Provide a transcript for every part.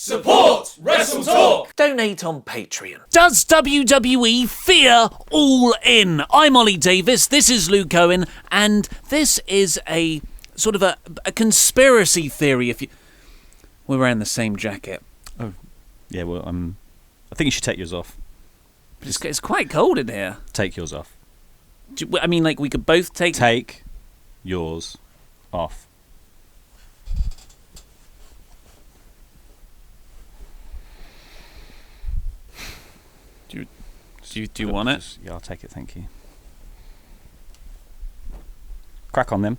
Support WrestleTalk! Donate on Patreon. Does WWE fear All In? I'm Ollie Davis, this is Luke Owen, and this is a sort of a conspiracy theory. We're wearing the same jacket. Oh, yeah, well, I think you should take yours off. It's quite cold in here. Take yours off. I mean, like, we could both take... Take yours off. Do you want it? Yeah, I'll take it, thank you. Crack on, then.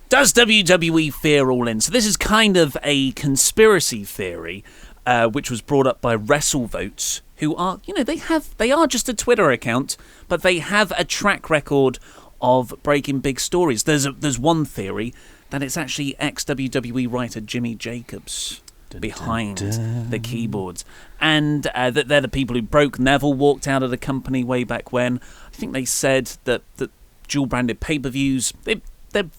Does WWE fear All In? So this is kind of a conspiracy theory, which was brought up by WrestleVotes, who are, they are just a Twitter account, but they have a track record of breaking big stories. There's one theory that it's actually ex-WWE writer Jimmy Jacobs behind the keyboards, and that they're the people who broke Neville, walked out of the company way back when. I think they said that dual-branded pay-per-views, they're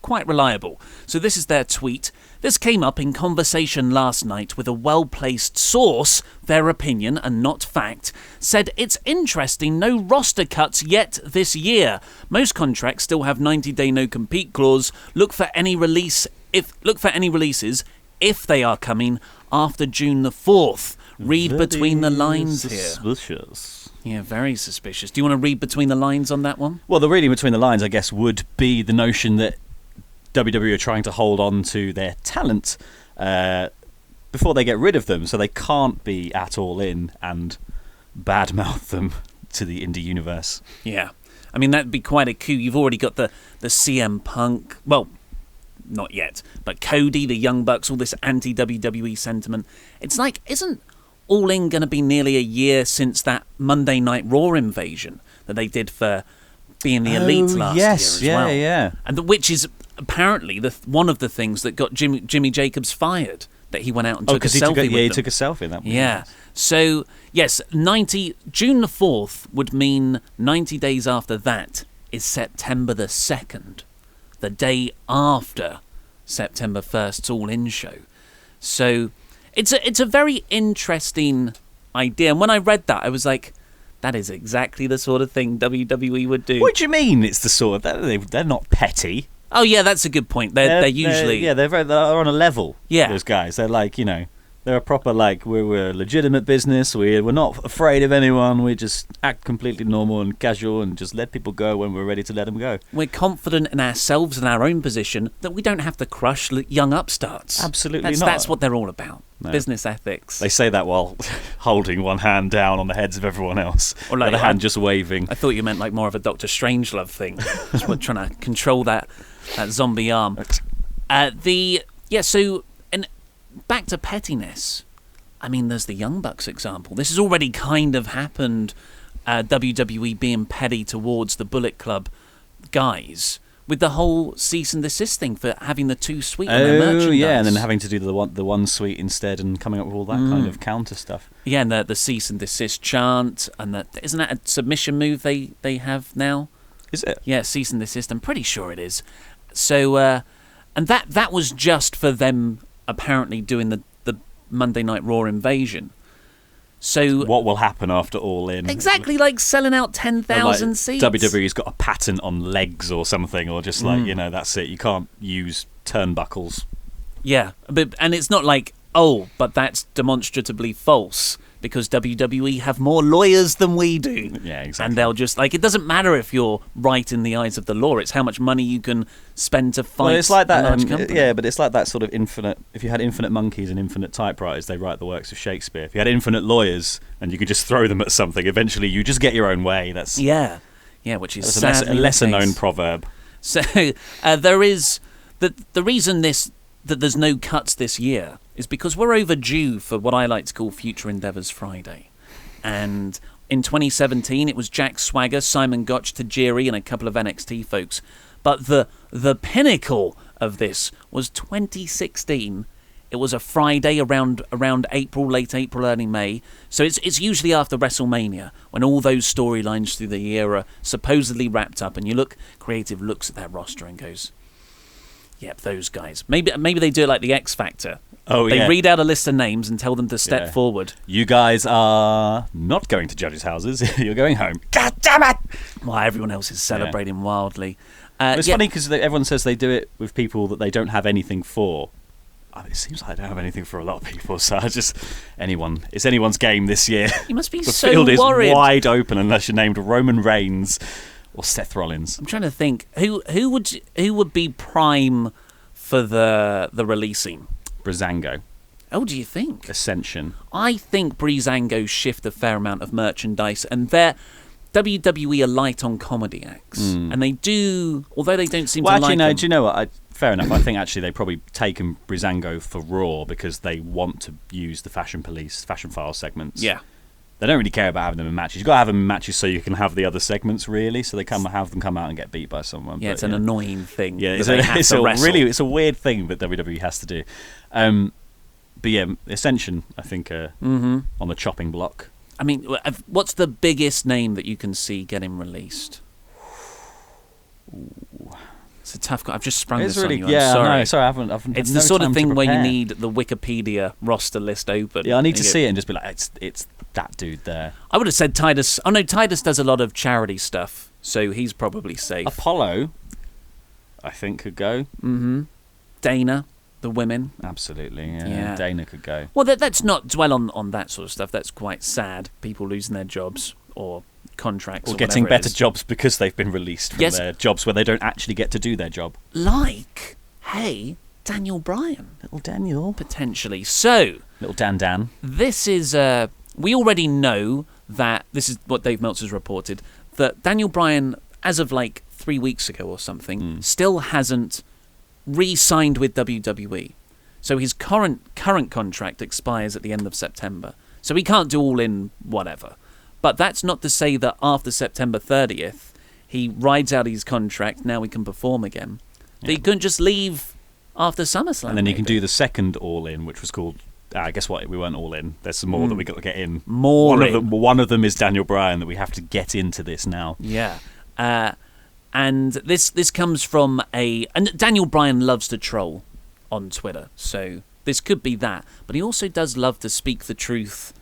quite reliable. So this is their tweet. This came up in conversation last night with a well-placed source. Their opinion, and not fact, said it's interesting no roster cuts yet this year. Most contracts still have 90-day no-compete clause. Look for any releases if they are coming after June the 4th. Read very between the lines suspicious. Here. Yeah, very suspicious. Do you want to read between the lines on that one? Well, the reading between the lines, I guess, would be the notion that WWE are trying to hold on to their talent before they get rid of them, so they can't be at All In and badmouth them to the indie universe. Yeah. I mean, that'd be quite a coup. You've already got the CM Punk... Well, not yet, but Cody, the Young Bucks, all this anti-WWE sentiment. It's like, isn't All In going to be nearly a year since that Monday Night Raw invasion that they did for being the Elite last year as well? Yeah. And which is apparently one of the things that got Jimmy Jacobs fired, that he went out and took a selfie with them. He took a selfie in that one. Yeah. So, yes, June the 4th would mean 90 days after that is September the 2nd. The day after September 1st's All In show. So it's a very interesting idea. And when I read that, I was like, that is exactly the sort of thing WWE would do. What do you mean it's the sort of... They're not petty. Oh, yeah, that's a good point. They're usually... They're on a level, yeah. Those guys. They're like, they're a proper, like, we're a legitimate business. We're not afraid of anyone. We just act completely normal and casual and just let people go when we're ready to let them go. We're confident in ourselves and our own position that we don't have to crush young upstarts. Absolutely not. That's what they're all about. No. Business ethics. They say that while holding one hand down on the heads of everyone else. Or like the hand just waving. I thought you meant like more of a Dr. Strangelove thing. Just trying to control that zombie arm. So... And back to pettiness. I mean, there's the Young Bucks example. This has already kind of happened, WWE being petty towards the Bullet Club guys with the whole cease and desist thing for having the 2 suite on their merchandise. Oh, yeah, and then having to do the one suite instead and coming up with all that kind of counter stuff. Yeah, and the cease and desist chant, and isn't that a submission move they have now? Is it? Yeah, cease and desist. I'm pretty sure it is. So, and that was just for them apparently doing the Monday Night Raw invasion. So what will happen after All In? Exactly, like selling out 10,000 seats. WWE's got a patent on legs or something, or just like, that's it. You can't use turnbuckles. Yeah, and it's not like, but that's demonstratively false, because WWE have more lawyers than we do. Yeah, exactly. And they'll just, like, it doesn't matter if you're right in the eyes of the law, it's how much money you can spend to fight it's like that, a large company. Yeah, but it's like that sort of infinite, if you had infinite monkeys and infinite typewriters, they write the works of Shakespeare. If you had infinite lawyers and you could just throw them at something, eventually you just get your own way. That's Yeah, which is a lesser-known proverb. So there is, the reason that there's no cuts this year is because we're overdue for what I like to call Future Endeavours Friday. And in 2017, it was Jack Swagger, Simon Gotch, Tajiri, and a couple of NXT folks. But the pinnacle of this was 2016. It was a Friday around April, late April, early May. So it's usually after WrestleMania, when all those storylines through the year are supposedly wrapped up, and creative looks at that roster and goes, Yep, those guys. Maybe they do it like the X Factor. Oh, They yeah. read out a list of names and tell them to step Yeah. forward. You guys are not going to judges' houses. You're going home. God damn it! While everyone else is celebrating wildly. It's funny because everyone says they do it with people that they don't have anything for. It seems like I don't have anything for a lot of people, so it's anyone's game this year. You must be The so field is worried. wide open unless you're named Roman Reigns or Seth Rollins. I'm trying to think who would be prime for the releasing. Breezango, Oh, do you think? Ascension. I think Breezango shift a fair amount of merchandise, and they're WWE are light on comedy acts, and they do, although they don't seem Well, to actually, like no. them. Do you know what? Fair enough. I think actually they probably taken Breezango for Raw because they want to use the Fashion Police, Fashion File segments. Yeah. They don't really care about having them in matches. You've got to have them in matches so you can have the other segments, really. So they have them come out and get beat by someone. Yeah, but, it's an annoying thing. Yeah, that they have it's to a wrestle. it's a weird thing that WWE has to do. But yeah, Ascension, I think, on the chopping block. I mean, what's the biggest name that you can see getting released? It's a tough. I've just sprung It's this really, on you. I'm yeah, sorry. no, sorry, I haven't. It's had the no sort of time to thing where you prepare. need the Wikipedia roster list open. Yeah, I need to And you see it and just be like, it's that dude there. I would have said Titus. Oh no, Titus does a lot of charity stuff, so he's probably safe. Apollo, I think, could go. Dana, the women. Absolutely, yeah. Yeah. Dana could go. Well, let's not dwell on that sort of stuff. That's quite sad. People losing their jobs or contracts, Or or getting whatever it better is. jobs because they've been released from Yes. their jobs where they don't actually get to do their job. Like, hey, Daniel Bryan, Little Daniel. potentially. So, Little Dan. this is, we already know that, this is what Dave Meltzer's reported, that Daniel Bryan, as of like 3 weeks ago or something, still hasn't re-signed with WWE. So his current contract expires at the end of September. So he can't do All In whatever. But that's not to say that after September 30th, he rides out his contract, now he can perform again. That he couldn't just leave after SummerSlam. And then you can maybe. do the second All In, which was called. Guess what? We weren't all in. There's some more that we got to get in. More One of them is Daniel Bryan that we have to get into this now. Yeah. And this comes from and Daniel Bryan loves to troll on Twitter, so this could be that. But he also does love to speak the truth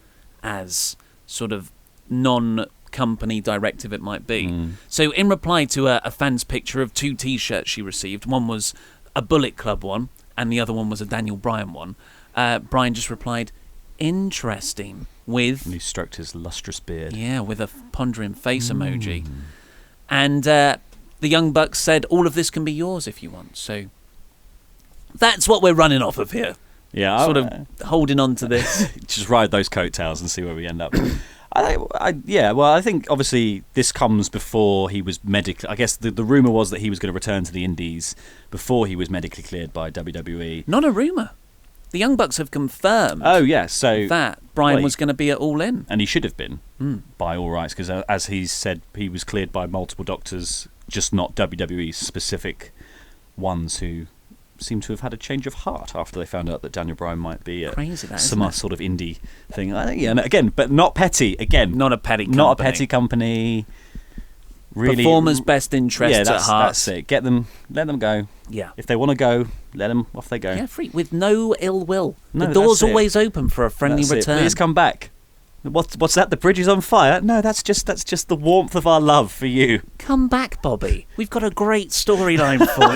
as sort of non-company directive it might be. So in reply to a fan's picture of 2 T-shirts she received, one was a Bullet Club one and the other one was a Daniel Bryan one, Bryan just replied, "Interesting," with... And he stroked his lustrous beard. Yeah, with a pondering face emoji. And the Young Bucks said, all of this can be yours if you want. So that's what we're running off of here. Yeah, Sort of holding on to this. just ride those coattails and see where we end up. I think obviously this comes before he was medically. I guess the rumor was that he was going to return to the Indies before he was medically cleared by WWE. Not a rumour. The Young Bucks have confirmed Oh yeah, so that Bryan well, was going to be at All In. and he should have been by all rights because as he said, he was cleared by multiple doctors, just not WWE specific ones who seem to have had a change of heart after they found out that Daniel Bryan might be Crazy that, some isn't it? sort of indie thing. I think, yeah, and again, but not petty. Again, Not a petty company. not a petty company. Really, Performers' best interests yeah, at that's, heart. that's it. Get them, let them go. Yeah. If they want to go, let them off they go. Yeah, free, with no ill will. No, The door's that's it. always open for a friendly That's it. return. Please come back. What's that? The bridge is on fire? No, that's just the warmth of our love for you. Come back, Bobby. We've got a great storyline for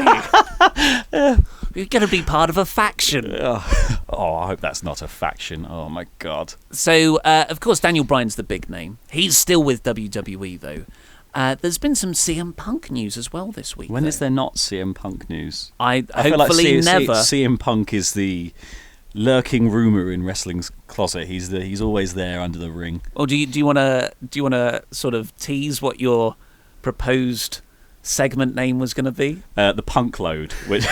you. You're going to be part of a faction. Oh, I hope that's not a faction. Oh my God. So, of course, Daniel Bryan's the big name. He's still with WWE, though. There's been some CM Punk news as well this week. When though. is there not CM Punk news? I feel like hopefully never. CM Punk is the lurking rumor in wrestling's closet. He's always there under the ring. Or do you want to sort of tease what your proposed segment name was going to be? The Punk Load, which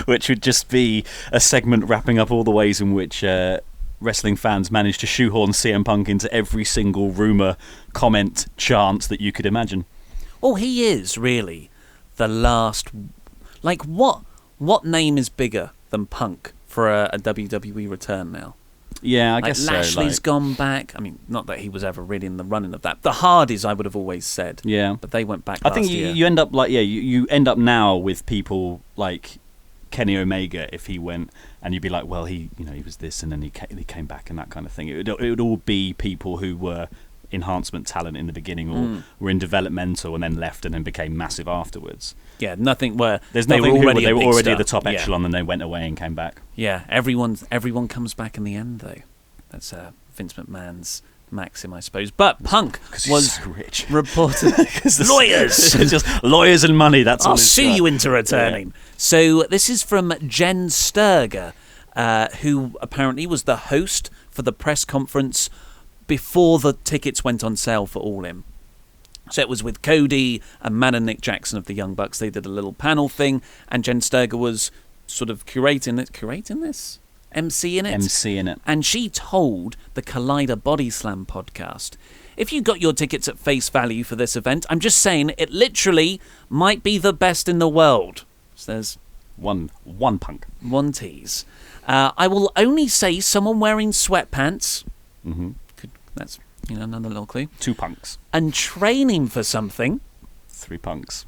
which would just be a segment wrapping up all the ways in which wrestling fans manage to shoehorn CM Punk into every single rumor, comment, chant that you could imagine. Oh, he is really the last. Like, what name is bigger than Punk for a WWE return now? Yeah, I like guess so. Lashley's gone back. I mean, not that he was ever really in the running of that. The Hardys, I would have always said. Yeah, but they went back. I think you end up you end up now with people like Kenny Omega. If he went, and you'd be like, well, he was this, and then he came back, and that kind of thing. It would all be people who were enhancement talent in the beginning, or were in developmental and then left and then became massive afterwards. Yeah, nothing where there's they nothing were already they were already star. at the top echelon, and they went away and came back. Yeah, everyone comes back in the end, though. That's Vince McMahon's maxim, I suppose. But Punk was so rich. reported lawyers, just lawyers and money. That's all. I'll sue you into returning. Yeah. So this is from Jen Sturger, who apparently was the host for the press conference before the tickets went on sale for All In. So it was with Cody and Man and Nick Jackson of the Young Bucks. They did a little panel thing, and Jen Sturger was sort of emceeing it. And she told the Collider Body Slam podcast, if you got your tickets at face value for this event, I'm just saying it literally might be the best in the world. So there's one Punk. One tease. I will only say someone wearing sweatpants. Mm-hmm. That's another little clue. 2 Punks. And training for something. 3 Punks.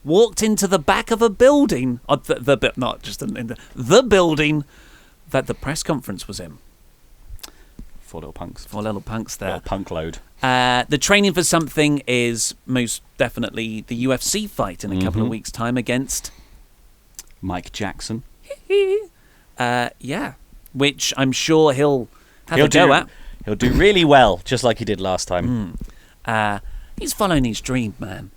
Walked into the back of a building, not just in the building that the press conference was in. 4 little punks. 4 little punks there. Punk load. The training for something is most definitely the UFC fight in a couple of weeks' time against Mike Jackson. Yeah, which I'm sure he'll have a go at. He'll do really well, just like he did last time. He's following his dream, man.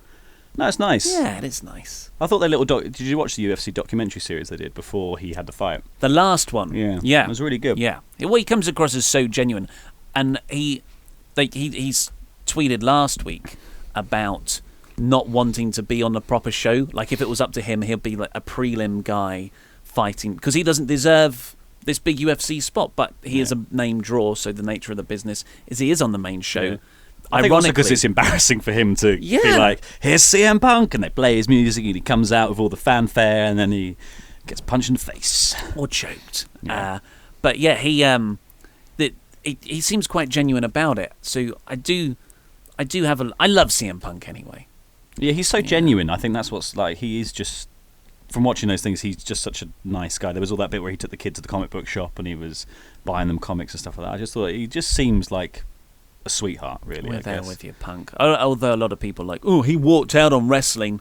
No, it's nice. Yeah, it is nice. I thought their little did you watch the UFC documentary series they did before he had the fight? The last one. Yeah. It was really good. Yeah. Well, he comes across as so genuine. And he's tweeted last week about not wanting to be on the proper show. Like, if it was up to him, he'd be like a prelim guy fighting, because he doesn't deserve this big UFC spot, but he is a name draw, so the nature of the business is he is on the main show. Yeah. I think also because it's embarrassing for him to be like, here's CM Punk, and they play his music, and he comes out with all the fanfare, and then he gets punched in the face. Or choked. Yeah. But yeah, he seems quite genuine about it. So I love CM Punk anyway. Yeah, he's so genuine. I think that's what's like, he is just, from watching those things, he's just such a nice guy. There was all that bit where he took the kid to the comic book shop and he was buying them comics and stuff like that. I just thought he just seems like a sweetheart, really. We're there with you, Punk. Although a lot of people are like, oh, he walked out on wrestling,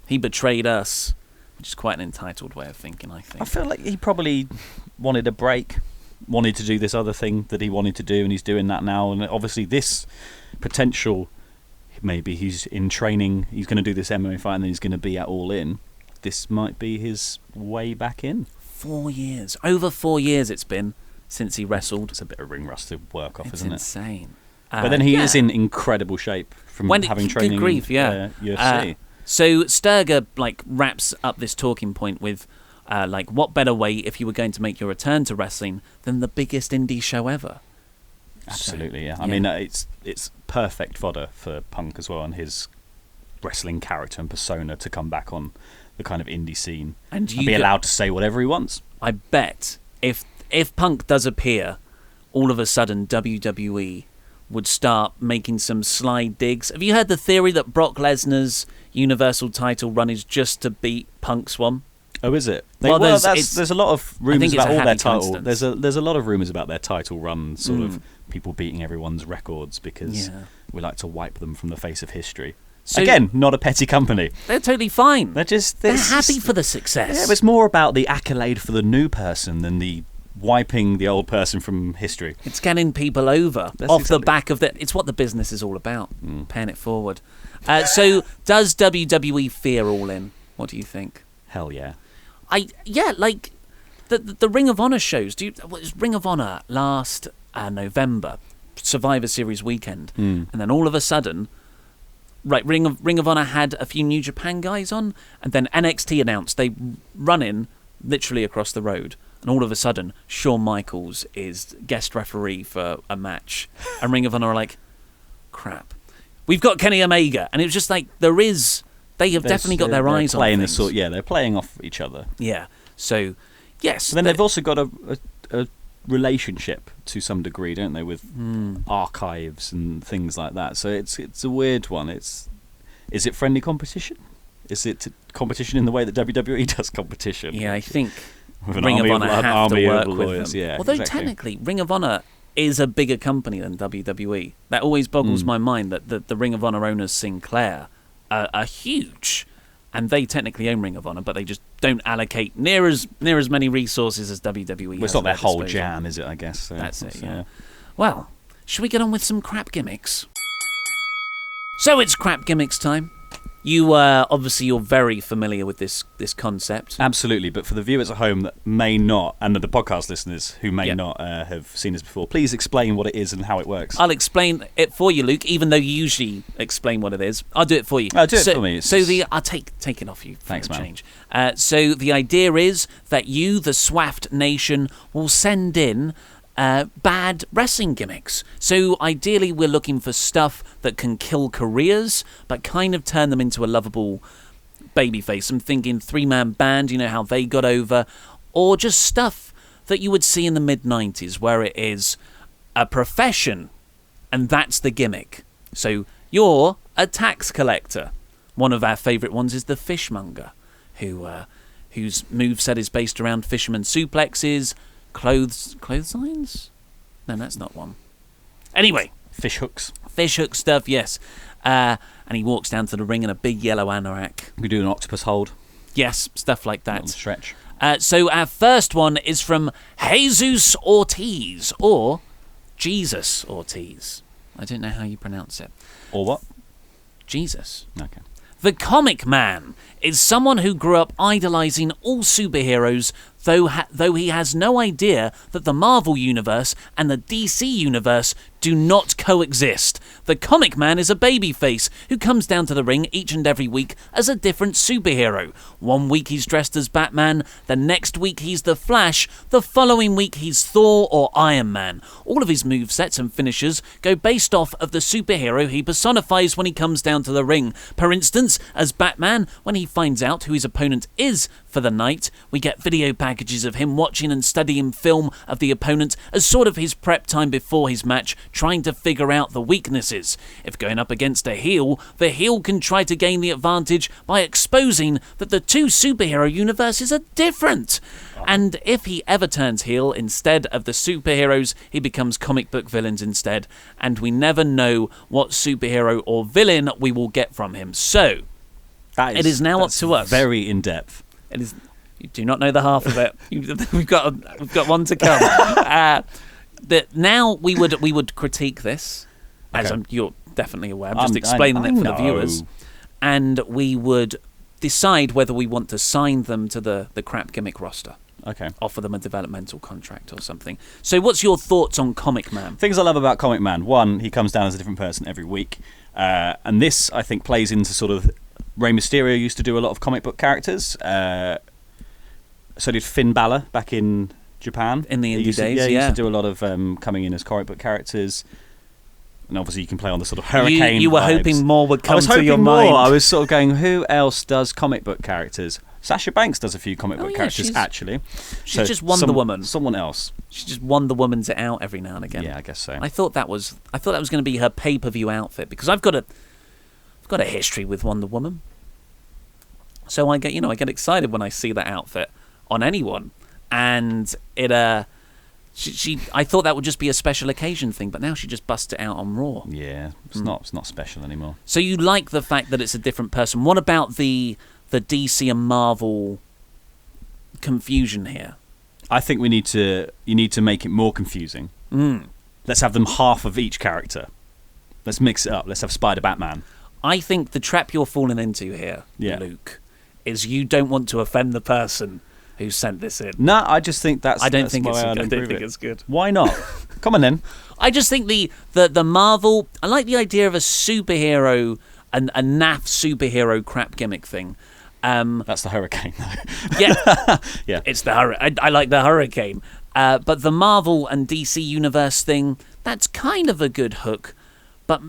he betrayed us, which is quite an entitled way of thinking, I think. I feel like he probably wanted a break, wanted to do this other thing that he wanted to do, and he's doing that now. And obviously this potential, maybe he's in training, he's going to do this MMA fight and then he's going to be at All In. This might be his way back in. 4 years. Over 4 years it's been since he wrestled. It's a bit of ring rust to work off, isn't it? It's insane. But then he is in incredible shape from having training UFC. So Sturger wraps up this talking point with what better way if you were going to make your return to wrestling than the biggest indie show ever. Absolutely, yeah. I mean, it's perfect fodder for Punk as well, and his wrestling character and persona to come back on the kind of indie scene and be allowed to say whatever he wants. I bet if Punk does appear, all of a sudden WWE would start making some sly digs. Have you heard the theory that Brock Lesnar's Universal title run is just to beat Punk's one? Oh, is it? There's a lot of rumours about all their title. Coincidence. There's a lot of rumours about their title run, sort of people beating everyone's records because we like to wipe them from the face of history. So, again, not a petty company. They're totally fine. They're happy for the success. Yeah, but it's more about the accolade for the new person than the wiping the old person from history. It's getting people over the back of the. It's what the business is all about. Paying it forward. So, does WWE fear All In? What do you think? Hell yeah. The Ring of Honor shows. Was Ring of Honor last November, Survivor Series weekend, and then all of a sudden. Right, Ring of Honor had a few New Japan guys on, and then NXT announced they run in literally across the road, and all of a sudden Shawn Michaels is guest referee for a match, and Ring of Honor are like, crap, we've got Kenny Omega, and it was just like they have definitely got their eyes on things. They're playing off each other. Yeah, so yes. But then they've also got a relationship to some degree, don't they, with archives and things like that. So it's a weird one. Is it friendly competition? Is it competition in the way that WWE does competition? Yeah, I think With an Ring of army Honor have army to of work with lawyers, them. yeah, Although exactly. technically, Ring of Honor is a bigger company than WWE. That always boggles my mind that the Ring of Honor owners, Sinclair, are huge. And they technically own Ring of Honor, but they just don't allocate near as many resources as WWE. Well, it's not their whole jam, is it, I guess? So That's it, yeah. Well, should we get on with some crap gimmicks? So it's crap gimmicks time. You obviously you're very familiar with this concept. Absolutely, but for the viewers at home that may not, and the podcast listeners who may not have seen this before, please explain what it is and how it works. I'll explain it for you, Luke, even though you usually explain what it is. I'll do it for you. Do it for me. I'll take it off you for Thanks, the man. change. So the idea is that you, the Swaft Nation, will send in bad wrestling gimmicks. So ideally we're looking for stuff that can kill careers but kind of turn them into a lovable babyface. I'm thinking 3-man band, you know how they got over, or just stuff that you would see in the mid-90s where it is a profession and that's the gimmick. So you're a tax collector. One of our favourite ones is the fishmonger, whose moveset is based around fisherman suplexes, clotheslines? No, that's not one. Anyway. Fish hooks. Fish hook stuff, yes. And he walks down to the ring in a big yellow anorak. We do an octopus hold. Yes, stuff like that. Little stretch. So our first one is from Jesus Ortiz, or Jesus Ortiz. I don't know how you pronounce it. Or what? Jesus. Okay. The Comic Man is someone who grew up idolizing all superheroes, though he has no idea that the Marvel Universe and the DC Universe do not coexist. The Comic Man is a babyface who comes down to the ring each and every week as a different superhero. One week he's dressed as Batman, the next week he's the Flash, the following week he's Thor or Iron Man. All of his movesets and finishers go based off of the superhero he personifies when he comes down to the ring. For instance, as Batman, when he finds out who his opponent is for the night, we get video packages of him watching and studying film of the opponent as sort of his prep time before his match, trying to figure out the weaknesses. If going up against a heel, the heel can try to gain the advantage by exposing that the two superhero universes are different. And if he ever turns heel instead of the superheroes, he becomes comic book villains instead, and we never know what superhero or villain we will get from him. So, it is now up to us. Very in-depth. It is. You do not know the half of it. We've got one to come. Now we would critique this, as Okay. you're definitely aware. I'm just explaining it for the viewers, and we would decide whether we want to sign them to the crap gimmick roster. Okay. Offer them a developmental contract or something. So, what's your thoughts on Comic Man? Things I love about Comic Man. One, he comes down as a different person every week, and this I think plays into sort of Rey Mysterio used to do a lot of comic book characters. So did Finn Balor back in Japan. In the indie days, he used to do a lot of coming in as comic book characters. And obviously you can play on the sort of hurricane You were vibes. hoping more would come I was to hoping your more. mind. I was sort of going, who else does comic book characters? Sasha Banks does a few comic book yeah, characters, she's- actually. She's just Wonder Woman. Someone else. She just Wonder Woman's it out every now and again. Yeah, I guess so. I thought that was going to be her pay-per-view outfit, because I've got a history with Wonder Woman. So I get excited when I see that outfit on anyone, and it I thought that would just be a special occasion thing, but now she just busts it out on Raw. Yeah, it's not special anymore. So you like the fact that it's a different person. What about the DC and Marvel confusion here? I think you need to make it more confusing. Let's have them half of each character. Let's mix it up. Let's have Spider-Batman. I think the trap you're falling into here, Luke, is you don't want to offend the person who sent this in. No, I just think I don't think it's good. Why not? Come on then. I just think the Marvel. I like the idea of a superhero, a naff superhero crap gimmick thing. That's the Hurricane, though. Yeah, Yeah. It's the Hurricane. I like the Hurricane. But the Marvel and DC Universe thing, that's kind of a good hook. But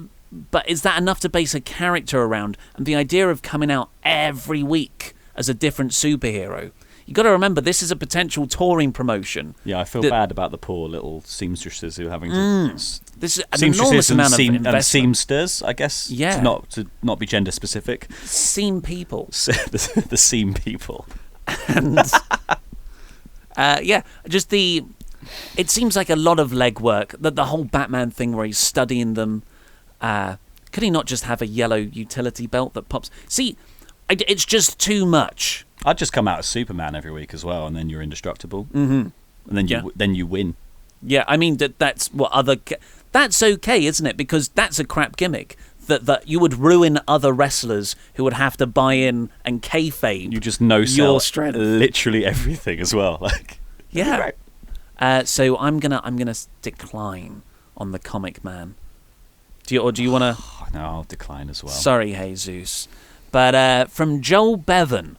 is that enough to base a character around? And the idea of coming out every week as a different superhero, You got to remember, this is a potential touring promotion. Yeah, I feel bad about the poor little seamstresses who are having to. This is an enormous amount of investment. And seamsters, I guess. Yeah. To not be gender specific. Seam people. The seam people. And it seems like a lot of legwork. The whole Batman thing where he's studying them. Could he not just have a yellow utility belt that pops? See, it's just too much. I'd just come out as Superman every week as well, and then you're indestructible. Mm-hmm. And then you win. Yeah, I mean that's what other. That's okay, isn't it? Because that's a crap gimmick. That you would ruin other wrestlers who would have to buy in and kayfabe. You just no-sell your strength, literally everything as well. Like, yeah. So I'm gonna decline on the Comic Man. Do you want to? No, I'll decline as well. Sorry, Jesus. But from Joel Bevan,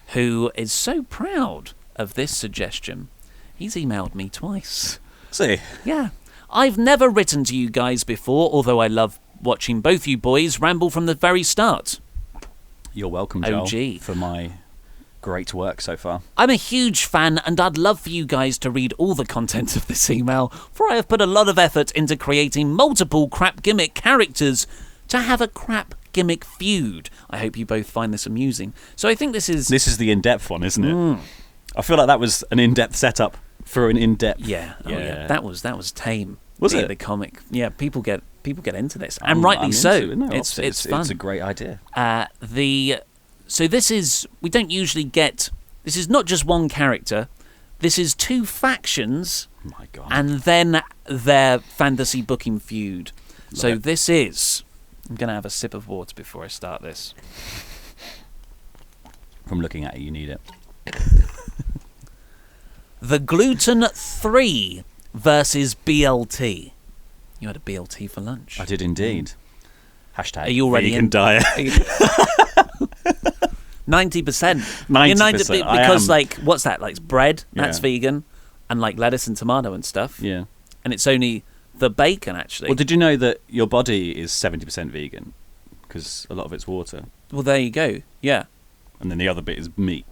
who is so proud of this suggestion, he's emailed me twice. See? Yeah. I've never written to you guys before, although I love watching both you boys ramble from the very start. You're welcome, Joel, OG. for my great work so far. I'm a huge fan, and I'd love for you guys to read all the content of this email, for I have put a lot of effort into creating multiple crap gimmick characters to have a crap gimmick feud. I hope you both find this amusing. So I think this is the in-depth one, isn't it? I feel like that was an in-depth setup for an in-depth. Yeah. That was tame. Was it? The comic? Yeah, people get into this, and rightly so. It's fun. It's a great idea. So we don't usually get. This is not just one character. This is two factions. My God. And then their fantasy booking feud. Love it. This is. I'm going to have a sip of water before I start this. From looking at it, you need it. The Gluten 3 versus BLT. You had a BLT for lunch. I did indeed. Hashtag Are you already vegan diet. 90%. 90%. Because, like, what's that? Like, it's bread, that's Yeah. vegan, and, like, lettuce and tomato and stuff. Yeah. And it's only the bacon, actually. Well, did you know that your body is 70% vegan? Because a lot of it's water. Well, there you go. Yeah. And then the other bit is meat.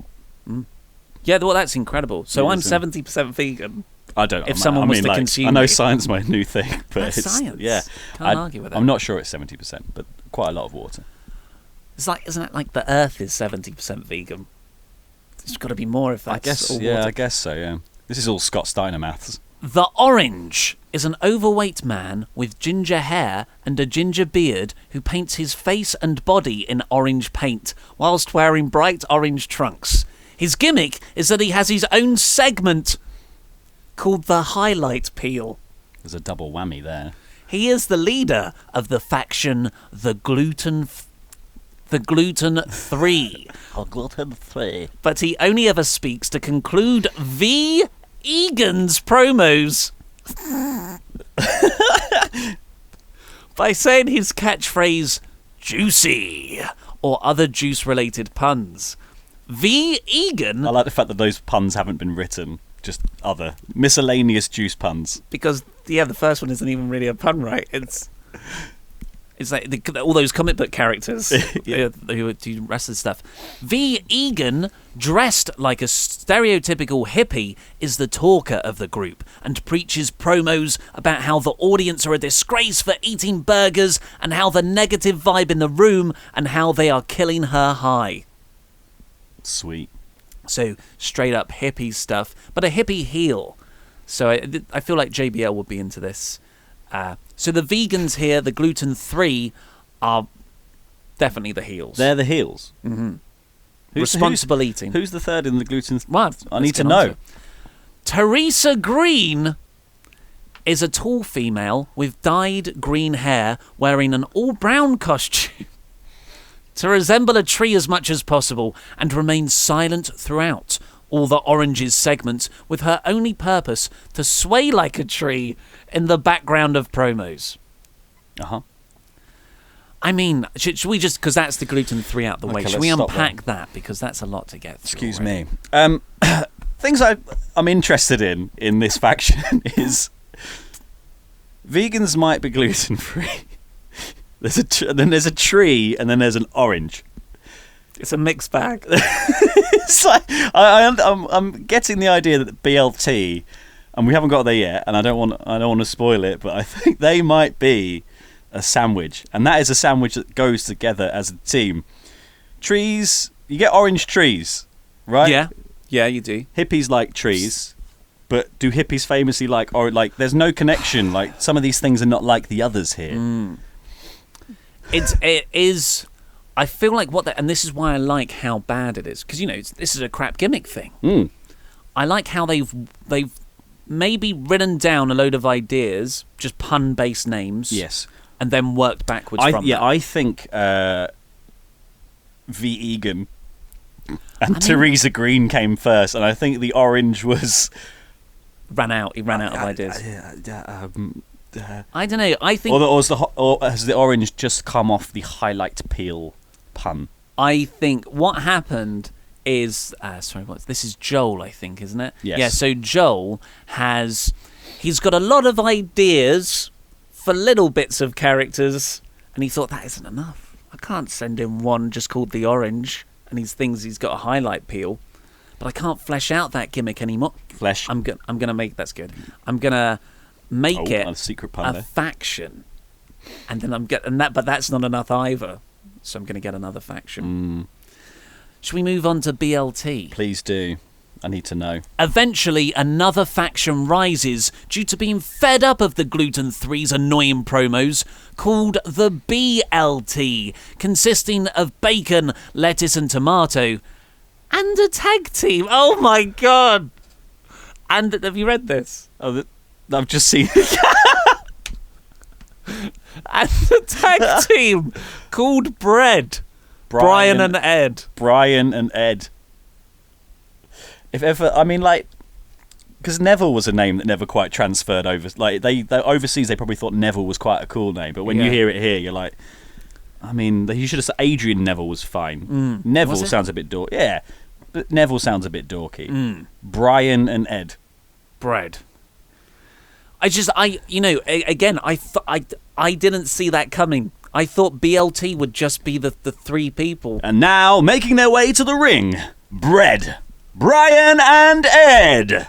Yeah, well, that's incredible. So Yeah, I'm so- 70% vegan. I don't know. If someone was to consume I know me. science is my new thing, but That's it's science. yeah. Can't argue with it. I'm not sure it's 70%, but quite a lot of water. It's like, isn't it like the Earth is 70% vegan? There's got to be more if that's all water. I guess so, yeah. This is all Scott Steiner maths. The Orange is an overweight man with ginger hair and a ginger beard who paints his face and body in orange paint whilst wearing bright orange trunks. His gimmick is that he has his own segment called the Highlight Peel. There's a double whammy there. He is the leader of the faction The Gluten 3. Gluten 3. But he only ever speaks to conclude V. Egan's promos by saying his catchphrase juicy or other juice related puns. V. Egan, I like the fact that those puns haven't been written, just other miscellaneous juice puns. because the first one isn't even really a pun, right? It's like all those comic book characters who do wrestling stuff. V. Egan, dressed like a stereotypical hippie, is the talker of the group and preaches promos about how the audience are a disgrace for eating burgers and how the negative vibe in the room and how they are killing her high. Sweet. So straight up hippie stuff, but a hippie heel. So I feel like JBL would be into this. So the vegans here, the Gluten 3, are definitely the heels. They're the heels. Mm-hmm. Responsible eating. Who's the third in the gluten? Well, I need to know. Teresa Green is a tall female with dyed green hair wearing an all-brown costume to resemble a tree as much as possible and remain silent throughout all the Orange's segments, with her only purpose to sway like a tree in the background of promos. Uh-huh. I mean, should we just, because that's the Gluten 3 out the way, Okay, should we let's stop unpack that? Because that's a lot to get through. Excuse already. me. Things I'm interested in this faction is vegans might be gluten free. Then there's a tree, and then there's an orange. It's a mixed bag. It's like, I'm getting the idea that BLT, and we haven't got there yet, and I don't want to spoil it, but I think they might be a sandwich, and that is a sandwich that goes together as a team. Trees, you get orange trees, right? Yeah, you do. Hippies like trees, but do hippies famously like, or like, there's no connection. Like, some of these things are not like the others here. It is. I feel like and this is why I like how bad it is, because this is a crap gimmick thing. I like how they've maybe written down a load of ideas, just pun-based names. Yes. And then worked backwards from that. I think V. Egan and Teresa Green came first, and I think the orange was... He ran out of ideas. I don't know. I think... Or has the orange just come off the highlight peel pun? I think what happened is... this is Joel, I think, isn't it? Yes. Yeah, so Joel he's got a lot of ideas for little bits of characters, and he thought, that isn't enough. I can't send him one just called the orange, and he's got a highlight peel, but I can't flesh out that gimmick anymore. I'm gonna make... That's good. I'm gonna make it a secret pun a faction, and then but that's not enough either, so I'm gonna get another faction. Should we move on to BLT? Please do. I need to know. Eventually, another faction rises due to being fed up of the Gluten 3's annoying promos, called the BLT, consisting of bacon, lettuce and tomato, and a tag team. Oh my god! And have you read this? Oh, I've just seen it. And a tag team called Bread. Bryan and Ed. Bryan and Ed. If ever, I mean, like, because Neville was a name that never quite transferred over. Like, they overseas, they probably thought Neville was quite a cool name, but when you hear it here, you're like, I mean, you should have said Adrian Neville was fine. Neville sounds a bit dorky. Yeah, but Neville sounds a bit dorky. Bryan and Ed. Bread. I didn't see that coming. I thought BLT would just be the three people. And now, making their way to the ring, Bread, Bryan and Ed.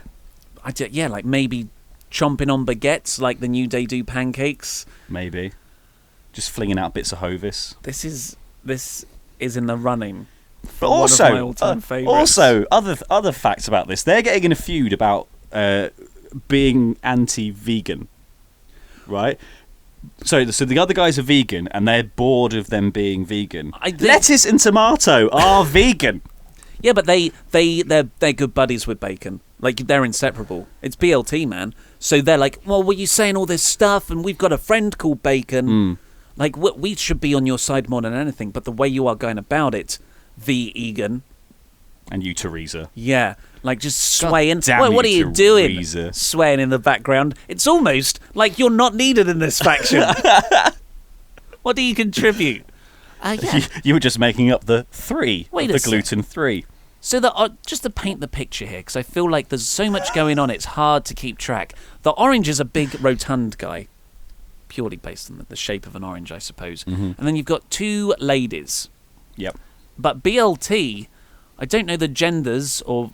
Like maybe chomping on baguettes like the New Day do pancakes. Maybe. Just flinging out bits of Hovis. This is in the running. But also, one of my all-time favourites. Other facts about this. They're getting in a feud about being anti-vegan, right? So the other guys are vegan, and they're bored of them being vegan. Lettuce and tomato are vegan. Yeah, but they're good buddies with bacon. Like, they're inseparable. It's BLT, man. So they're like, well, were you saying all this stuff, and we've got a friend called Bacon. Like, we should be on your side more than anything, but the way you are going about it, V. Egan. And you, Teresa. Yeah, like just swaying. Damn what are you doing? Teresa. Swaying in the background. It's almost like you're not needed in this faction. What do you contribute? You were just making up the three. Wait of a the gluten 3. So just to paint the picture here, because I feel like there's so much going on, it's hard to keep track. The orange is a big, rotund guy, purely based on the shape of an orange, I suppose. And then you've got two ladies. Yep. But BLT, I don't know the genders or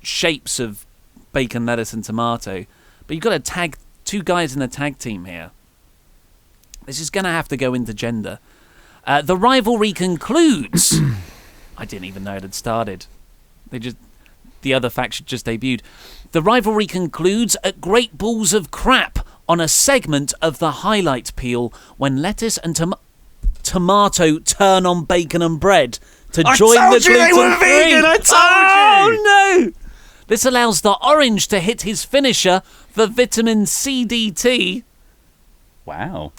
shapes of bacon, lettuce, and tomato, but you've got to tag two guys in a tag team here. This is going to have to go into gender. The rivalry concludes. I didn't even know it had started. The other faction just debuted. The rivalry concludes at Great Balls of Crap on a segment of the highlight peel when lettuce and tomato turn on bacon and bread to join the gluten-free. I told you! Oh no! This allows the orange to hit his finisher, the vitamin CDT. Wow.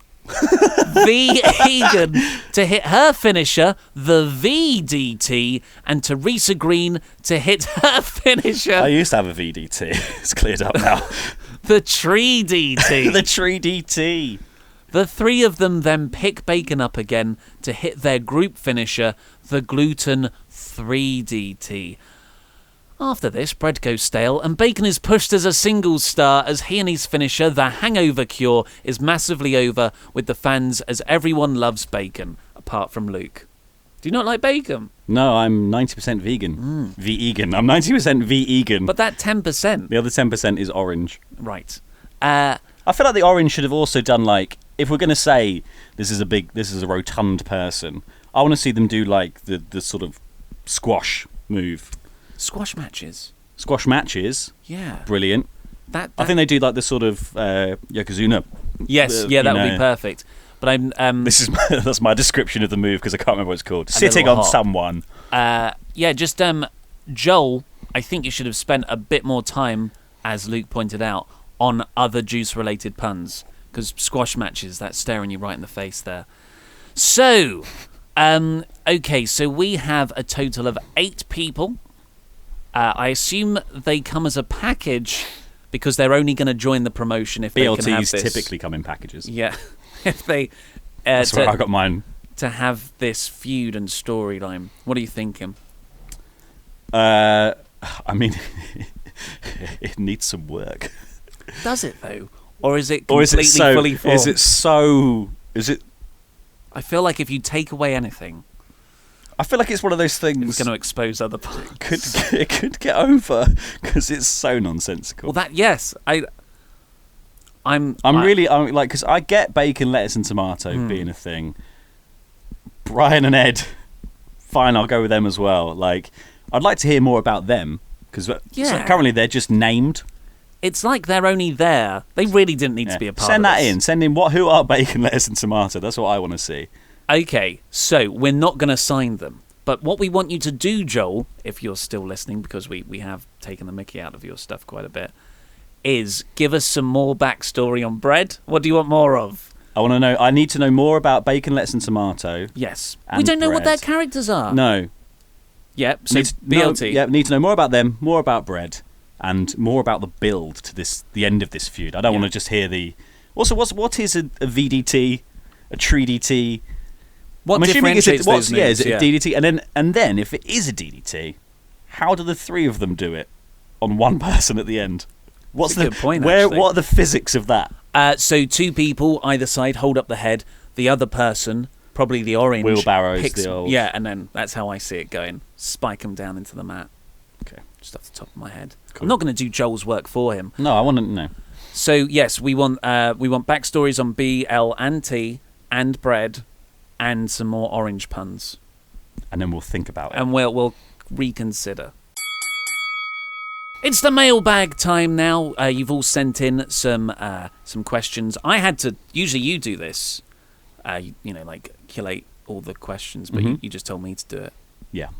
V. Egan to hit her finisher, the VDT, and Teresa Green to hit her finisher. I used to have a VDT. It's cleared up now. The Tree DT. The Tree DT. The three of them then pick Bacon up again to hit their group finisher, the Gluten 3DT. After this, Bread goes stale, and Bacon is pushed as a singles star as he and his finisher, the Hangover Cure, is massively over with the fans as everyone loves Bacon, apart from Luke. Do you not like Bacon? No, I'm 90% vegan. Vegan. I'm 90% vegan. But that 10%. The other 10% is orange. Right. I feel like the orange should have also done, like, if we're going to say this is a rotund person, I want to see them do, like, the sort of squash move. Squash matches. Squash matches. Yeah. Brilliant. That I think they do, like, the sort of Yokozuna. Yes, that would be perfect. But I'm. That's my description of the move because I can't remember what it's called. Sitting on someone. Just Joel. I think you should have spent a bit more time, as Luke pointed out, on other juice-related puns because squash matches, that's staring you right in the face there. So, okay, so we have a total of 8 people. I assume they come as a package because they're only going to join the promotion if they can have this. BLTs typically come in packages. Yeah. If they that's where I got mine. To have this feud and storyline. What are you thinking? I mean, it needs some work. Does it though, or is it completely fully formed? Is it? I feel like if you take away anything, I feel like it's one of those things. It's going to expose other parts. It could get over because it's so nonsensical. Well, I'm like, because I get bacon, lettuce, and tomato being a thing. Brian and Ed, fine, I'll go with them as well. Like, I'd like to hear more about them because currently they're just named. It's like they're only there. They really didn't need to be a part of this. Send that in. Send in who are bacon, lettuce, and tomato. That's what I want to see. Okay, so we're not going to sign them. But what we want you to do, Joel, if you're still listening, because we have taken the mickey out of your stuff quite a bit, is give us some more backstory on bread. What do you want more of? I need to know more about bacon, lettuce, and tomato. Yes. We don't know what their characters are. No. Yep, so BLT. Need to know more about them, more about bread, and more about the build to the end of this feud. I don't want to just hear the... Also, what is a VDT, a tree DT? What differentiates those moves? Is it a DDT? And then, if it is a DDT, how do the 3 of them do it on one person at the end? What's That's a good point, what are the physics of that? So 2 people either side hold up the head. The other person, probably the orange, wheelbarrows picks, the old... Yeah, and then that's how I see it going. Spike them down into the mat. Okay. Just off the top of my head. Cool. I'm not going to do Joel's work for him. No, I want to know. So yes, we want backstories on B, L, and T, and bread, and some more orange puns. And then we'll think about it. And we'll reconsider. It's the mailbag time now. You've all sent in some questions. I had to. Usually you do this. Like collate all the questions, but you just told me to do it. Yeah.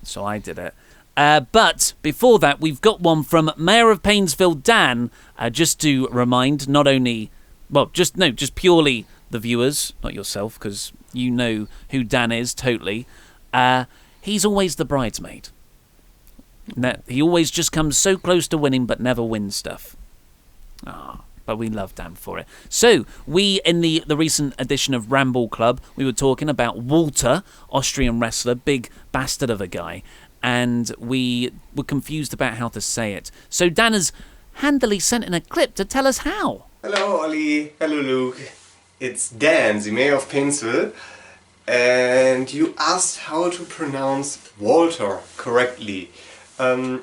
So I did it. But before that, we've got one from Mayor of Painesville, Dan. Just to remind, just purely the viewers, not yourself, because you know who Dan is totally. He's always the bridesmaid. He always just comes so close to winning, but never wins stuff. But we love Dan for it. So, we, in the recent edition of Ramble Club, we were talking about Walter, Austrian wrestler, big bastard of a guy, and we were confused about how to say it. So Dan has handily sent in a clip to tell us how. Hello Ollie, hello Luke. It's Dan, the mayor of Painesville, and you asked how to pronounce Walter correctly. I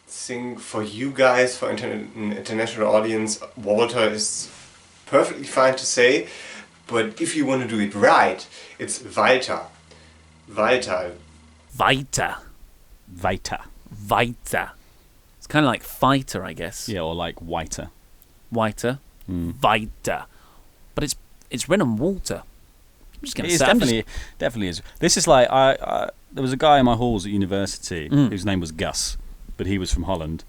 think for you guys, for an international audience, Walter is perfectly fine to say, but if you want to do it right, it's Walter. Walter. Weiter. It's kind of like fighter, I guess. Yeah, or like whiter. Weiter. Weiter. But it's written Walter. I'm just going to say definitely is. This is like there was a guy in my halls at university whose name was Gus, but he was from Holland,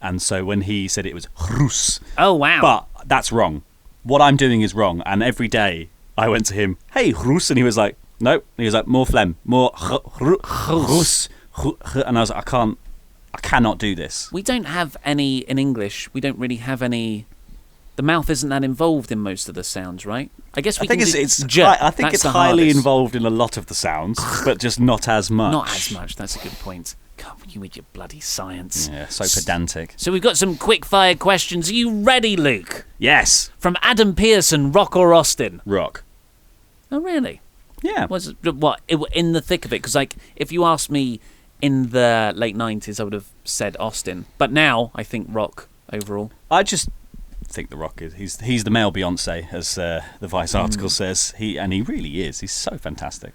and so when he said it was Roos. Oh wow! But that's wrong. What I'm doing is wrong, and every day I went to him, "Hey Roos," and he was like, "No," and he was like, "More phlegm, more Roos," and I was like, I cannot do this. We don't have any in English. We don't really have any. The mouth isn't that involved in most of the sounds, right? I guess we can do I think it's highly involved in a lot of the sounds, but just not as much. Not as much, that's a good point. God, you with your bloody science. Yeah, so pedantic. So we've got some quick-fire questions. Are you ready, Luke? Yes. From Adam Pearson, Rock or Austin? Rock. Oh, really? Yeah. Was what in the thick of it? Because like, if you asked me in the late 90s, I would have said Austin. But now I think Rock overall. I just think The Rock is he's the male Beyonce, as the Vice article says. He really is. He's so fantastic.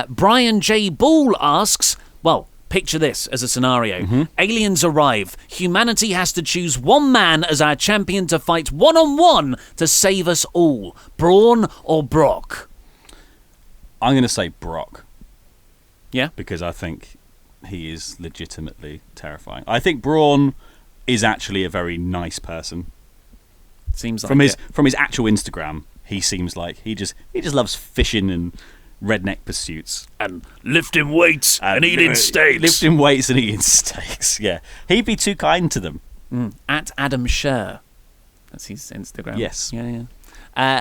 Brian J. Ball asks, well, picture this as a scenario. Aliens arrive. Humanity has to choose one man as our champion to fight one-on-one to save us all. Braun or Brock? I'm going to say Brock. Yeah? Because I think he is legitimately terrifying. I think Braun is actually a very nice person. Seems like from his actual Instagram, he seems like he just loves fishing and redneck pursuits and lifting weights and eating steaks. Lifting weights and eating steaks. Yeah, he'd be too kind to them. At Adam Scher, that's his Instagram. Yes. Yeah.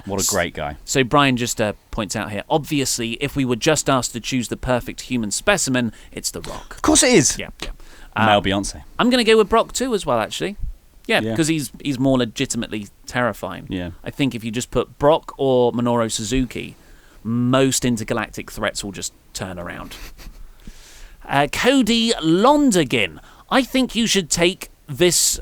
What a great guy. So Brian just points out here. Obviously, if we were just asked to choose the perfect human specimen, it's The Rock. Of course, it is. Yeah. Male Beyonce. I'm going to go with Brock too, as well. Actually. Yeah, Yeah. because he's more legitimately terrifying. Yeah. I think if you just put Brock or Minoru Suzuki, most intergalactic threats will just turn around. Cody Londergin. I think you should take this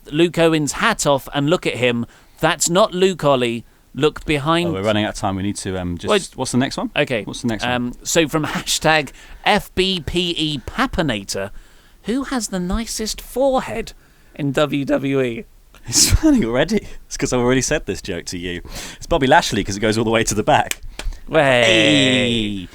Luke Owens hat off and look at him. That's not Luke Ollie. Look behind. Oh, we're running out of time. We need to just. What's the next one? Okay. What's the next one? So from hashtag FBPE Papinator, who has the nicest forehead in WWE? It's funny already. It's because I've already said this joke to you. It's Bobby Lashley because it goes all the way to the back. Hey.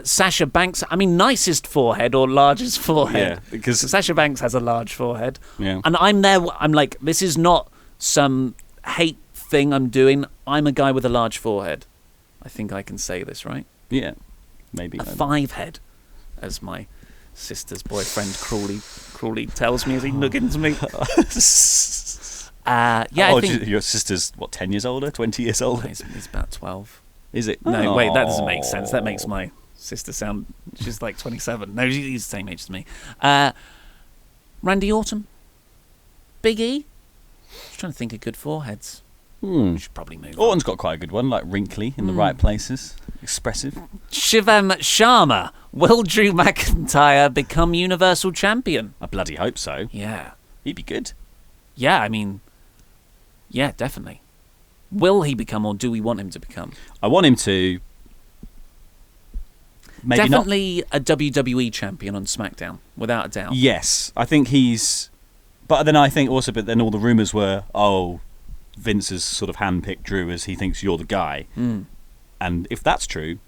Sasha Banks. I mean, nicest forehead or largest forehead? Yeah, because Sasha Banks has a large forehead. Yeah. And I'm there. I'm like, this is not some hate thing I'm doing. I'm a guy with a large forehead. I think I can say this, right? Yeah, maybe A 5 head, as my sister's boyfriend cruelly tells me as he nuggins me. I think your sister's what, 10 years older, 20 years older? he's about 12. Is it? No, wait, that doesn't make sense. That makes my sister sound. She's like 27. No, he's the same age as me. Randy Orton, Big E. Just trying to think of good foreheads. We should probably move on. Orton's got quite a good one, like wrinkly in the right places, expressive. Shivam Sharma. Will Drew McIntyre become Universal Champion? I bloody hope so. Yeah. He'd be good. Yeah, I mean, yeah, definitely. Will he become, or do we want him to become? I want him to. Maybe definitely a WWE champion on SmackDown, without a doubt. Yes, I think he's. But then I think also, but then all the rumours were, Vince has sort of handpicked Drew as he thinks you're the guy. And if that's true,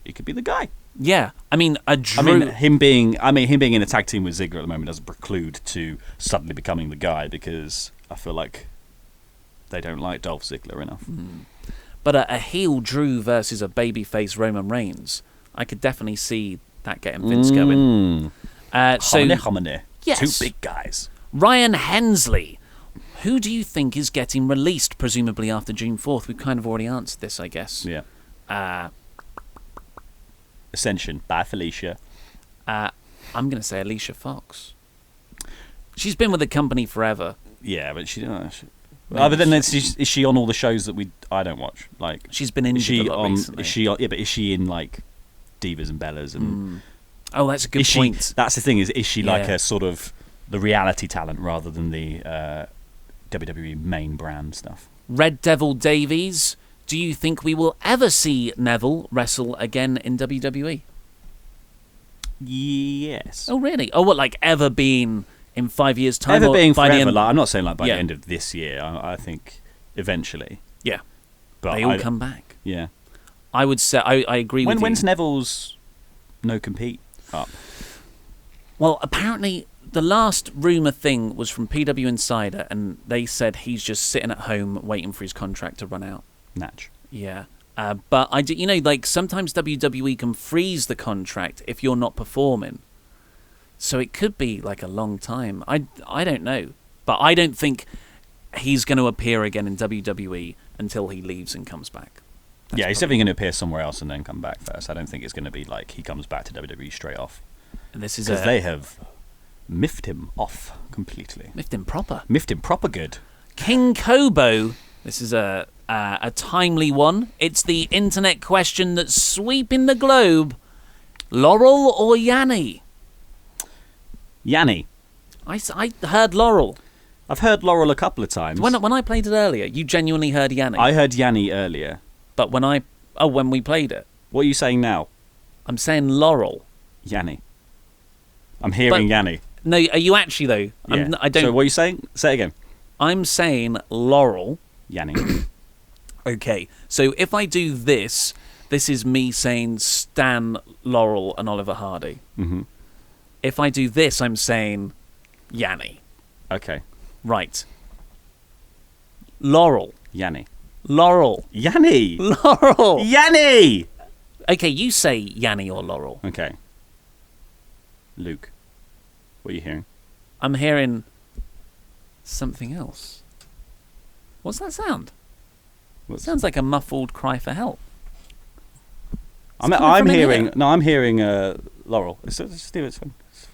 he could be the guy. Yeah, I mean, him being in a tag team with Ziggler at the moment doesn't preclude to suddenly becoming the guy, because I feel like they don't like Dolph Ziggler enough. But a heel Drew versus a babyface Roman Reigns, I could definitely see that getting Vince going. Hominy. Yes. 2 big guys. Ryan Hensley. Who do you think is getting released, presumably after June 4th? We've kind of already answered this, I guess. Yeah. Ascension by Felicia. I'm going to say Alicia Fox. She's been with the company forever. Yeah, but but then is she on all the shows that I don't watch? Like, she's been injured a lot recently. Is she in like Divas and Bellas and? Oh, that's a good point. That's the thing. Is she like a sort of the reality talent rather than the WWE main brand stuff? Red Devil Davies. Do you think we will ever see Neville wrestle again in WWE? Yes. Oh, really? Oh, what, like ever being in 5 years' time? Ever being forever. End... I'm not saying like by the end of this year. I think eventually. Yeah. But they all come back. Yeah. I would say, I agree with you. When's Neville's no compete up? Well, apparently the last rumour thing was from PW Insider, and they said he's just sitting at home waiting for his contract to run out. Natch. Yeah. But like sometimes WWE can freeze the contract if you're not performing. So it could be like a long time. I don't know. But I don't think he's going to appear again in WWE until he leaves and comes back. He's definitely going to appear somewhere else and then come back first. I don't think it's going to be like he comes back to WWE straight off. Because they have miffed him off completely. Miffed him proper. Miffed him proper good. King Kobo. This is A timely one. It's the internet question that's sweeping the globe. Laurel or Yanni? Yanni. I heard Laurel. I've heard Laurel a couple of times. When I played it earlier, you genuinely heard Yanni. I heard Yanni earlier. But when we played it. What are you saying now? I'm saying Laurel. Yanni. I'm hearing Yanni. No, are you actually though? Yeah. I don't. So what are you saying? Say it again. I'm saying Laurel. Yanni. Okay, so if I do this is me saying Stan Laurel and Oliver Hardy. Mm-hmm. If I do this, I'm saying Yanni. Okay. Right. Laurel. Yanni. Laurel. Yanni. Laurel. Yanni. Okay, you say Yanni or Laurel. Okay. Luke, what are you hearing? I'm hearing something else. What's that sound? Sounds like a muffled cry for help. I'm hearing Laurel. Just leave it.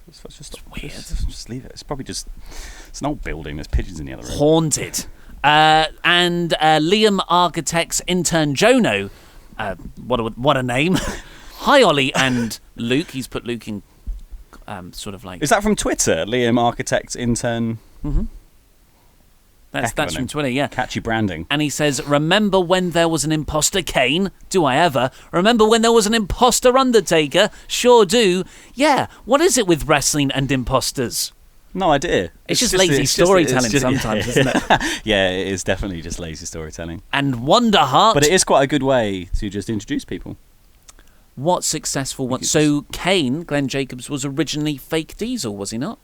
Just weird. Just leave it. It's probably just it's an old building. There's pigeons in the other room. Haunted. And Liam Architect's intern Jono. What a name. Hi Ollie and Luke. He's put Luke in sort of like. Is that from Twitter? Liam Architect's intern. Mm-hmm. That's from Twitter, yeah. Catchy branding. And he says, remember when there was an imposter Kane? Do I ever? Remember when there was an imposter Undertaker? Sure do. Yeah, what is it with wrestling and imposters? No idea. It's just lazy storytelling sometimes, isn't it? Yeah, it is definitely just lazy storytelling. And Wonderheart. But it is quite a good way to just introduce people. What successful one? So Kane, Glenn Jacobs, was originally fake Diesel, was he not?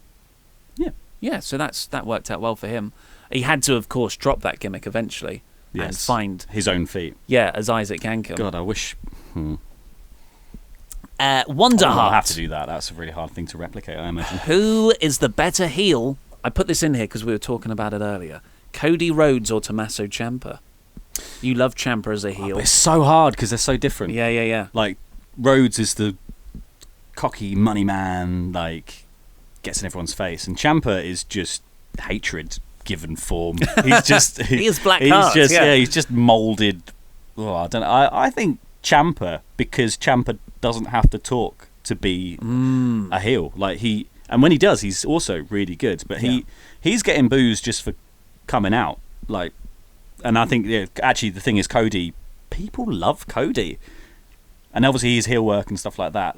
Yeah. Yeah, so that worked out well for him. He had to, of course, drop that gimmick eventually and find his own feet. Yeah, as Isaac Yankem. God, I wish. Wonderheart. I'll have to do that. That's a really hard thing to replicate, I imagine. Who is the better heel? I put this in here because we were talking about it earlier. Cody Rhodes or Tommaso Ciampa? You love Ciampa as a heel. It's so hard because they're so different. Yeah. Like Rhodes is the cocky money man, like gets in everyone's face, and Ciampa is just hatred given form. He's just he is black he's heart, just he's just molded. Oh, I don't know. I think Ciampa, because Ciampa doesn't have to talk to be a heel. Like and when he does, he's also really good. But he's getting booze just for coming out. Like, and I think actually the thing is, Cody, people love Cody, and obviously his heel work and stuff like that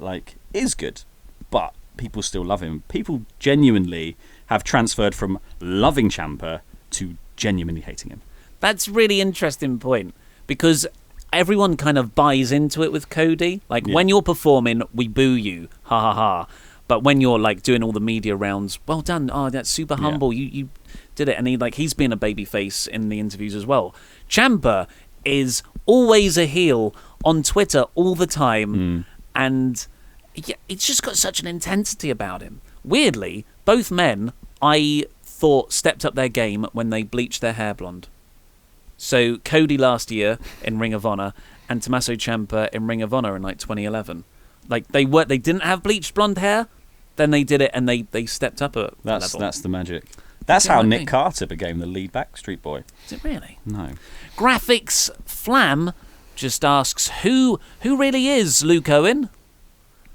is good, but people still love him. People genuinely have transferred from loving Ciampa to genuinely hating him. That's a really interesting point, because everyone kind of buys into it with Cody. Like, when you're performing, we boo you, ha ha ha. But when you're like doing all the media rounds, well done, oh, that's super humble, you did it. And he's been a babyface in the interviews as well. Ciampa is always a heel on Twitter all the time, and it's just got such an intensity about him. Weirdly, both men, I thought, stepped up their game when they bleached their hair blonde. So Cody last year in Ring of Honor, and Tommaso Ciampa in Ring of Honor in 2011. Like they didn't have bleached blonde hair, then they did it, and they stepped up a level. That's the magic. That's how Nick Carter became the lead Backstreet Boy. Is it really? No. Graphics Flam just asks, who really is Luke Owen?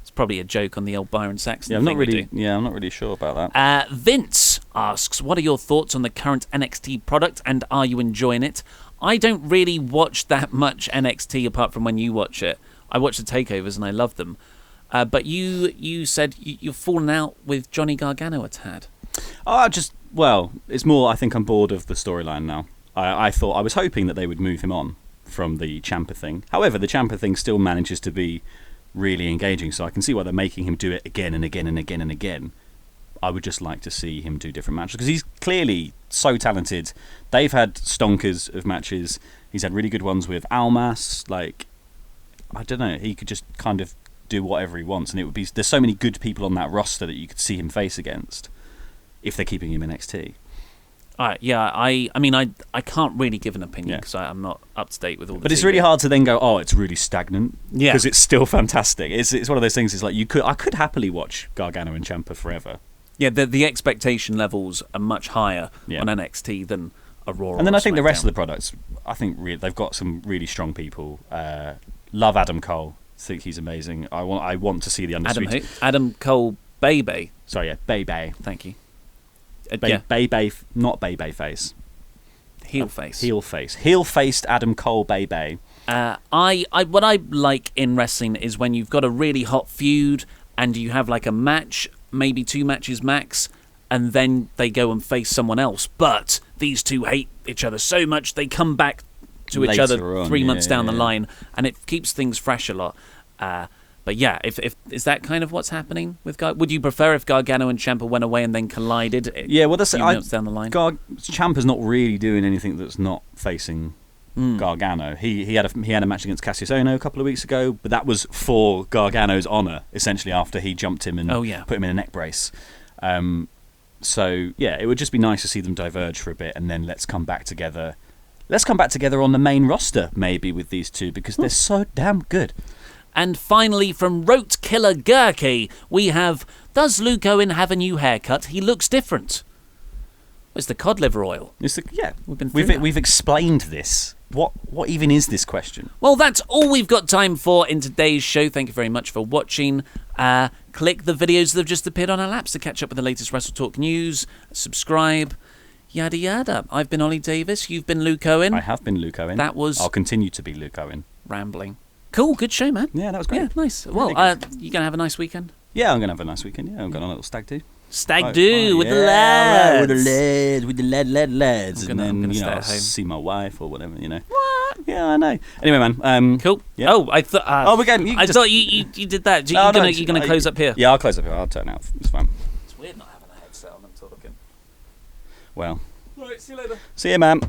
It's probably a joke on the old Byron Saxton. I'm not really sure about that. Vince asks, what are your thoughts on the current NXT product, and are you enjoying it? I don't really watch that much NXT apart from when you watch it. I watch the takeovers and I love them. But you said you've fallen out with Johnny Gargano a tad. It's more, I think I'm bored of the storyline now. I was hoping that they would move him on from the Ciampa thing. However, the Ciampa thing still manages to be really engaging, so I can see why they're making him do it again and again and again and again. I would just like to see him do different matches, because he's clearly so talented. They've had stonkers of matches. He's had really good ones with Almas. Like, I don't know, he could just kind of do whatever he wants, and it would be, there's so many good people on that roster that you could see him face against if they're keeping him in NXT. I mean, I can't really give an opinion because I'm not up to date with all the But it's really hard to then go, oh, it's really stagnant. Yeah. Because it's still fantastic. It's one of those things, it's like, I could happily watch Gargano and Ciampa forever. Yeah, the expectation levels are much higher on NXT than a Raw. And then or I think the rest of SmackDown. the products, I think they've got some really strong people. Love Adam Cole. Think he's amazing. I want to see the Undisputed. Adam Cole, Baby. Sorry, yeah, Bay. Thank you. Bay, not Bay face. Heel face. Heel faced Adam Cole, Bay. What I like in wrestling is when you've got a really hot feud and you have like a match, maybe 2 matches max, and then they go and face someone else. But these two hate each other so much they come back to each other Later on, 3 months down the yeah. line, and it keeps things fresh a lot. But yeah, if is that kind of what's happening with would you prefer if Gargano and Ciampa went away and then collided? Yeah, well, that's a few months down the line. Ciampa's not really doing anything that's not facing Gargano. He had a match against Cassius Ohno a couple of weeks ago, but that was for Gargano's honour, essentially, after he jumped him and put him in a neck brace. So yeah, it would just be nice to see them diverge for a bit, and then let's come back together. Let's come back together on the main roster, maybe, with these two, because they're so damn good. And finally, from Rote Killer Gurky, we have, does Luke Owen have a new haircut? He looks different. It's the cod liver oil. We've explained this. What even is this question? Well, that's all we've got time for in today's show. Thank you very much for watching. Click the videos that have just appeared on our laps to catch up with the latest WrestleTalk news. Subscribe. Yada yada. I've been Ollie Davis. You've been Luke Owen. I have been Luke Owen. I'll continue to be Luke Owen. Rambling. Cool, good show, man. Yeah, that was great. Yeah, nice. Well, you going to have a nice weekend? Yeah, I'm going to have a nice weekend. Yeah, I'm going on a little stag do. Stag do with the lads. With the lads. I'm gonna see my wife or whatever, What? Yeah, I know. Anyway, man. Cool. Yeah. Oh, I thought. I thought you did that. You're gonna close up here. Yeah, I'll close up here. I'll turn out. It's fine. It's weird not having a headset on and talking. Well. Right. See you later. See you, man.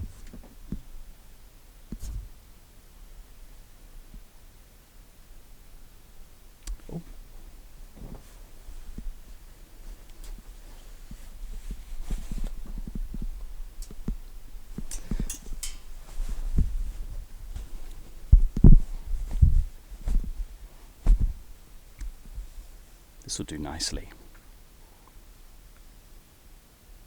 This will do nicely.